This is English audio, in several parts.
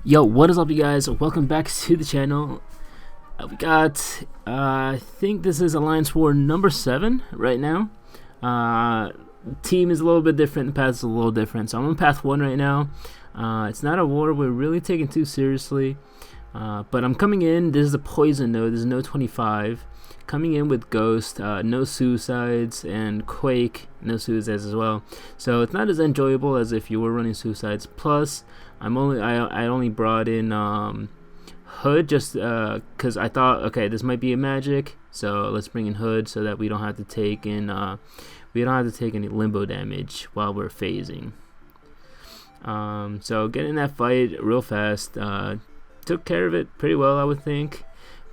Yo, what is up, you guys? Welcome back to the channel. We got, I think this is Alliance War number 7 right now. Team is a little bit different, the path is a little different. So I'm on path 1 right now. It's not a war we're really taking too seriously. But I'm coming in, this is a poison node, this is node 25. Coming in with Ghost, no suicides, and Quake, no suicides as well. So it's not as enjoyable as if you were running suicides. Plus, I only brought in Hood just because I thought, okay, this might be a magic, so let's bring in Hood so that we don't have to take in any limbo damage while we're phasing. So getting that fight real fast, took care of it pretty well, I would think.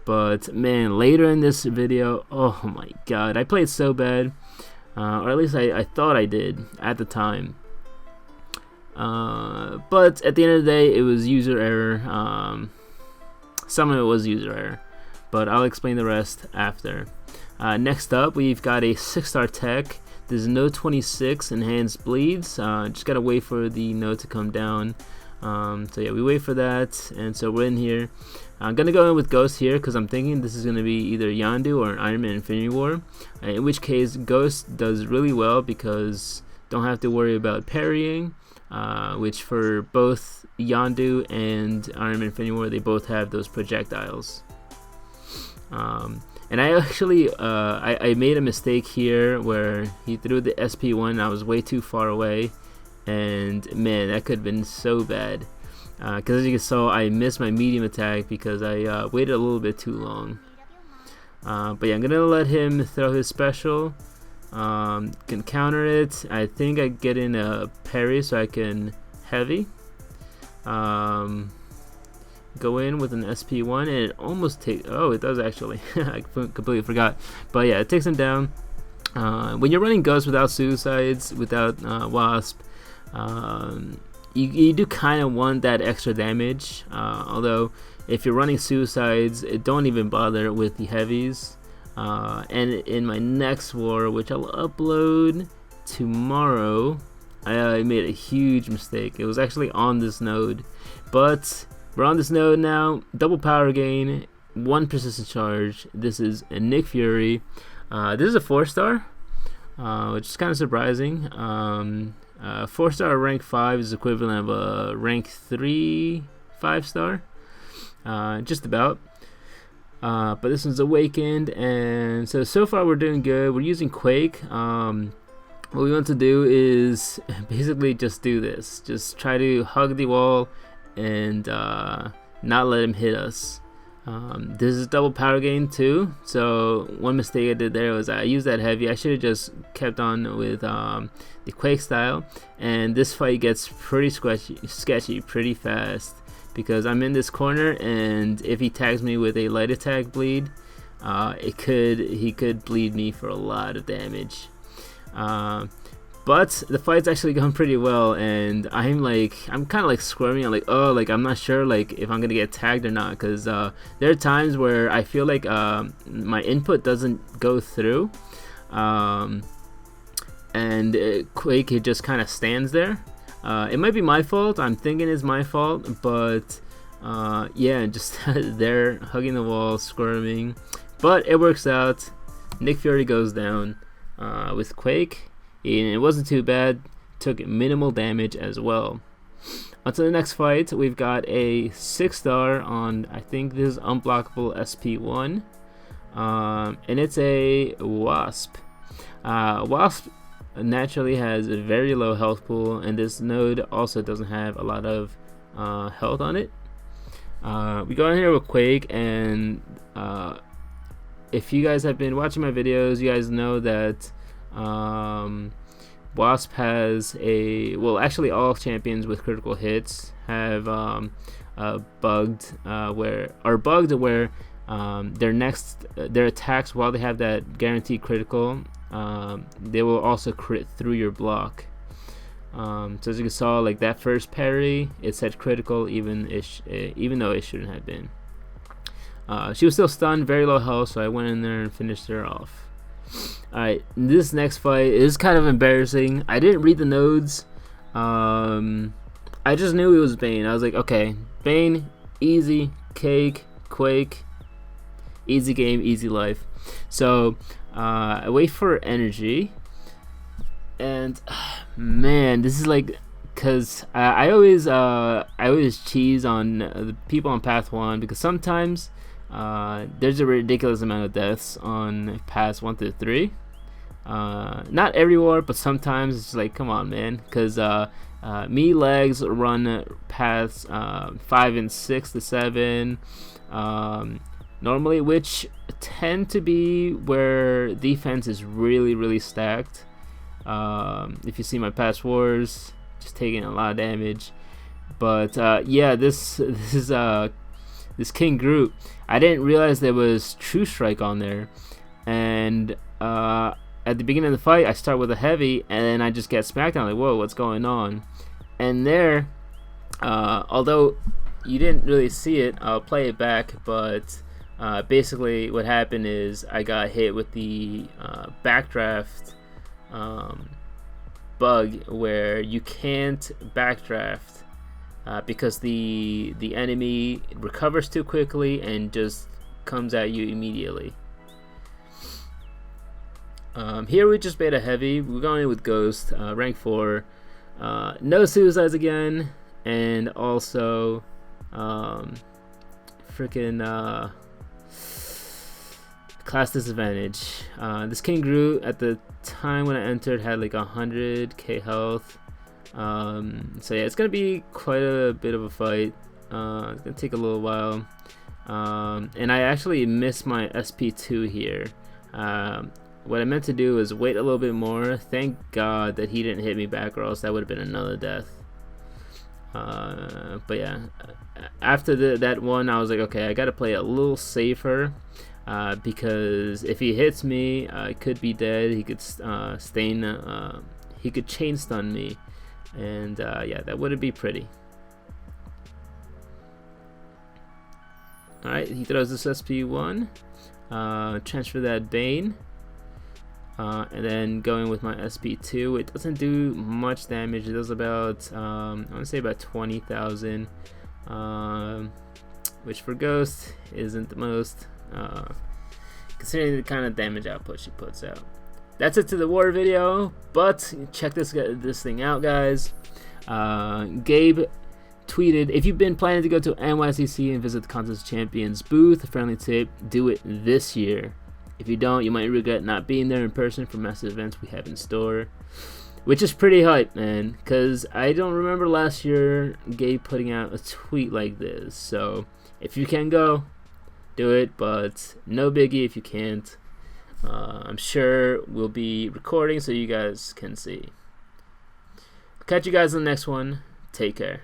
But man, later in this video, oh my god, I played so bad, or at least I thought I did at the time. But at the end of the day, it was user error. Some of it was user error, but I'll explain the rest after. Next up, we've got a 6-star tech. There's node 26 enhanced bleeds. Just gotta wait for the node to come down. So yeah, we wait for that, and so we're in here. I'm gonna go in with Ghost here because I'm thinking this is gonna be either Yondu or an Iron Man Infinity War. In which case, Ghost does really well because don't have to worry about parrying. Which for both Yondu and Iron Man Infinity War, they both have those projectiles. And I actually I made a mistake here where he threw the SP1 and I was way too far away, and man, that could have been so bad. Because as you saw, I missed my medium attack because I waited a little bit too long. But yeah, I'm gonna let him throw his special. Can counter it. I think I get in a parry so I can heavy. Go in with an SP1 and it almost takes. Oh, it does actually. I completely forgot. But yeah, it takes him down. When you're running Ghost without suicides, without Wasp, you do kind of want that extra damage. Although if you're running suicides, don't even bother with the heavies. And in my next war, which I'll upload tomorrow, I made a huge mistake. It was actually on this node, but we're on this node now. Double power gain, 1 persistent charge. This is a Nick Fury. This is a 4-star, which is kind of surprising. 4-star rank 5 is equivalent of a rank 3 5-star, just about. But this one's Awakened, and so far we're doing good. We're using Quake. What we want to do is basically just do this. Just try to hug the wall and not let him hit us. This is double power gain too. So one mistake I did there was I used that heavy. I should have just kept on with the Quake style. And this fight gets pretty sketchy pretty fast, because I'm in this corner, and if he tags me with a light attack bleed, he could bleed me for a lot of damage. But the fight's actually going pretty well, and I'm kind of like squirming. I'm like, oh, like I'm not sure like if I'm gonna get tagged or not, because there are times where I feel like my input doesn't go through, and Quake, it just kind of stands there. It might be my fault. I'm thinking it's my fault, but yeah, just there hugging the wall, squirming. But it works out. Nick Fury goes down with Quake, and it wasn't too bad. Took minimal damage as well. On to the next fight. We've got a 6-star on, I think this is unblockable SP1, and it's a Wasp. Wasp naturally has a very low health pool, and this node also doesn't have a lot of health on it. We go in here with Quake, and if you guys have been watching my videos, you guys know that Wasp has actually all champions with critical hits have bugged where their attacks, while they have that guaranteed critical, they will also crit through your block. So as you can saw, like that first parry, it said critical even though it shouldn't have been. She was still stunned, very low health, so I went in there and finished her off. Alright, this next fight is kind of embarrassing. I didn't read the nodes. I just knew it was Bane. I was like, okay, Bane, easy, cake, quake, easy game, easy life. So I wait for energy, and man, this is like, cause I always cheese on the people on path 1, because sometimes there's a ridiculous amount of deaths on paths 1 through 3. Not every war, but sometimes it's like, come on, man, because me legs run paths 5 and 6 to 7 normally, which tend to be where defense is really stacked. If you see my past wars, just taking a lot of damage. But yeah, this King Groot, I didn't realize there was True Strike on there, and at the beginning of the fight, I start with a heavy, and then I just get smacked down. Like, whoa, what's going on? And there, although you didn't really see it, I'll play it back. But basically, what happened is I got hit with the backdraft bug, where you can't backdraft because the enemy recovers too quickly and just comes at you immediately. Here we just made a heavy. We're going in with Ghost, rank 4, no suicides again, and also freaking class disadvantage. This King Groot at the time when I entered had like 100k health. So yeah, it's gonna be quite a bit of a fight. It's gonna take a little while, and I actually missed my SP2 here. What I meant to do is wait a little bit more. Thank God that he didn't hit me back, or else that would have been another death. But yeah, after that one, I was like, okay, I gotta play a little safer, because if he hits me, I could be dead. He could he could chain stun me, and yeah, that wouldn't be pretty. All right, he throws this SP1, transfer that Bane. And then going with my SP2, it doesn't do much damage. It does about, I want to say about 20,000, which for Ghost isn't the most, considering the kind of damage output she puts out. That's it to the war video, but check this thing out, guys. Gabe tweeted, if you've been planning to go to NYCC and visit the Contest Champions booth, a friendly tip, do it this year. If you don't, you might regret not being there in person for massive events we have in store. Which is pretty hype, man, because I don't remember last year Gabe putting out a tweet like this. So if you can go, do it, but no biggie if you can't. I'm sure we'll be recording so you guys can see. Catch you guys in the next one. Take care.